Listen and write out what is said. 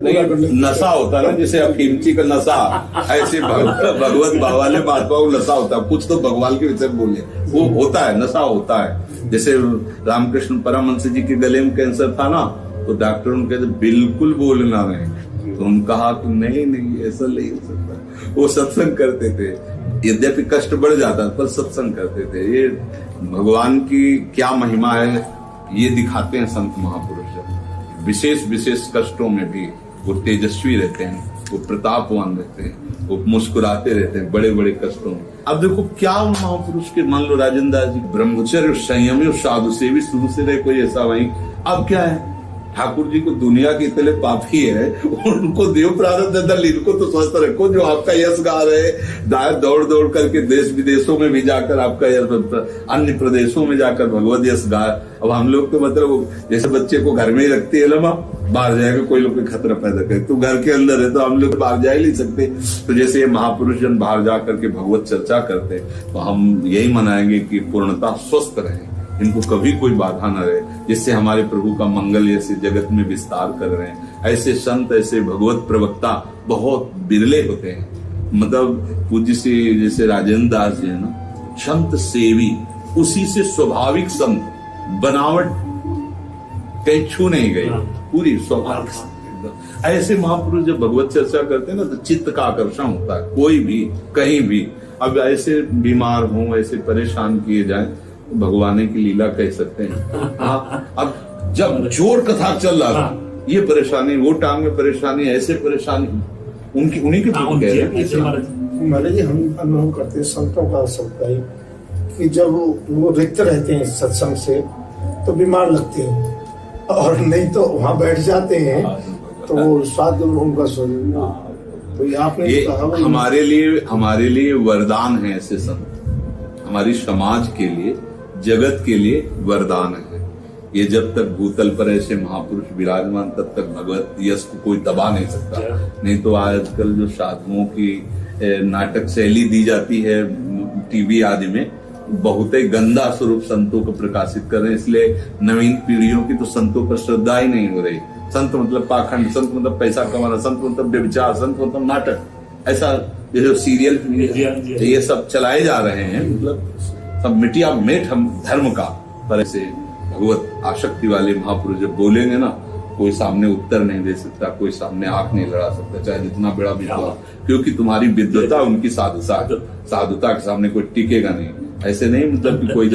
नहीं, नशा होता ना, जैसे अफीमची का नशा, ऐसे भगवत बाबा ने महात्मा को नशा होता है। कुछ तो भगवान के विषय बोले, वो होता है, नशा होता है। जैसे रामकृष्ण परमहंस जी के गले में कैंसर था ना, तो डॉक्टर उनके कहते बिल्कुल बोलना नहीं। तो उन्होंने कहा कि नहीं ऐसा नहीं हो सकता। वो सत्संग करते थे, यद्यपि कष्ट बढ़ जाता पर सत्संग करते थे। ये भगवान की क्या महिमा है, ये दिखाते हैं संत महापुरुष। विशेष विशेष कष्टों में भी वो तेजस्वी रहते हैं, वो प्रतापवान रहते हैं, वो मुस्कुराते रहते हैं बड़े बड़े कष्टों में। अब देखो क्या महापुरुष के, मान लो राजेंद्र दास जी ब्रह्मचर्य संयमी साधु से भी शुरू से रहे, कोई ऐसा वही। अब क्या है, ठाकुर जी को दुनिया के इतने पापी है, उनको देव प्रारब्ध दल, इनको तो स्वस्थ रखो। जो आपका यश गा रहे, दौड़ दौड़ करके देश विदेशों में भी जाकर आपका यश, अन्य प्रदेशों में जाकर भगवत यश गा। अब हम लोग तो मतलब जैसे बच्चे को घर में ही रखती है लमा, बाहर जाएगा कोई लोग खतरा पैदा करे, तो घर के अंदर है तो हम लोग बाहर जा ही नहीं सकते। तो जैसे ये महापुरुष जन बाहर जा करके भगवत चर्चा करते, तो हम यही मनाएंगे कि पूर्णतः स्वस्थ रहे, इनको कभी कोई बाधा न रहे, जिससे हमारे प्रभु का मंगल ऐसे जगत में विस्तार कर रहे हैं। ऐसे संत, ऐसे भगवत प्रवक्ता बहुत बिरले होते हैं। मतलब पूज्य से जैसे राजेंद्र दास जी है ना, संत सेवी, उसी से स्वाभाविक संत, बनावट कहीं छू नहीं गई, पूरी स्वाभाविक। ऐसे महापुरुष जब भगवत चर्चा करते हैं ना, तो चित्त का आकर्षण होता है, कोई भी कहीं भी। अब ऐसे बीमार हो, ऐसे परेशान किए जाए, भगवान की लीला कह सकते हैं। अब जब जोर कथा चल रहा था, ये परेशानी, वो टांग में परेशानी, ऐसे परेशानी, उनकी उन्हीं के महाराज जी हम अनुभव करते हैं संतों का सबका ही, कि जब वो रिक्त रहते हैं सत्संग से तो बीमार लगते हैं, और नहीं तो वहां बैठ जाते हैं तो वो स्वाद उनका तो आपने कहा हमारे लिए वरदान है ऐसे संत, हमारी समाज के लिए, जगत के लिए वरदान है। ये जब तक भूतल पर ऐसे महापुरुष विराजमान, तब तक भगवत यश को कोई दबा नहीं सकता। नहीं तो आजकल जो साधुओं की नाटक शैली दी जाती है टीवी आदि में, बहुत ही गंदा स्वरूप संतों को प्रकाशित कर रहे हैं। इसलिए नवीन पीढ़ियों की तो संतों पर श्रद्धा ही नहीं हो रही। संत मतलब पाखंड, संत मतलब पैसा कमाना, संत मतलब व्यभिचार, संत मतलब नाटक, ऐसा जो सीरियल ये सब चलाए जा रहे हैं। मतलब सब मिटिया मेट हम धर्म का। पर ऐसे भगवत आसक्ति वाले महापुरुष जब बोलेंगे ना, कोई सामने उत्तर नहीं दे सकता, कोई सामने आंख नहीं लड़ा सकता, चाहे जितना बड़ा विद्वान, क्योंकि तुम्हारी विद्वता उनकी साधुता के सामने कोई टिकेगा नहीं। ऐसे नहीं मतलब कि कोई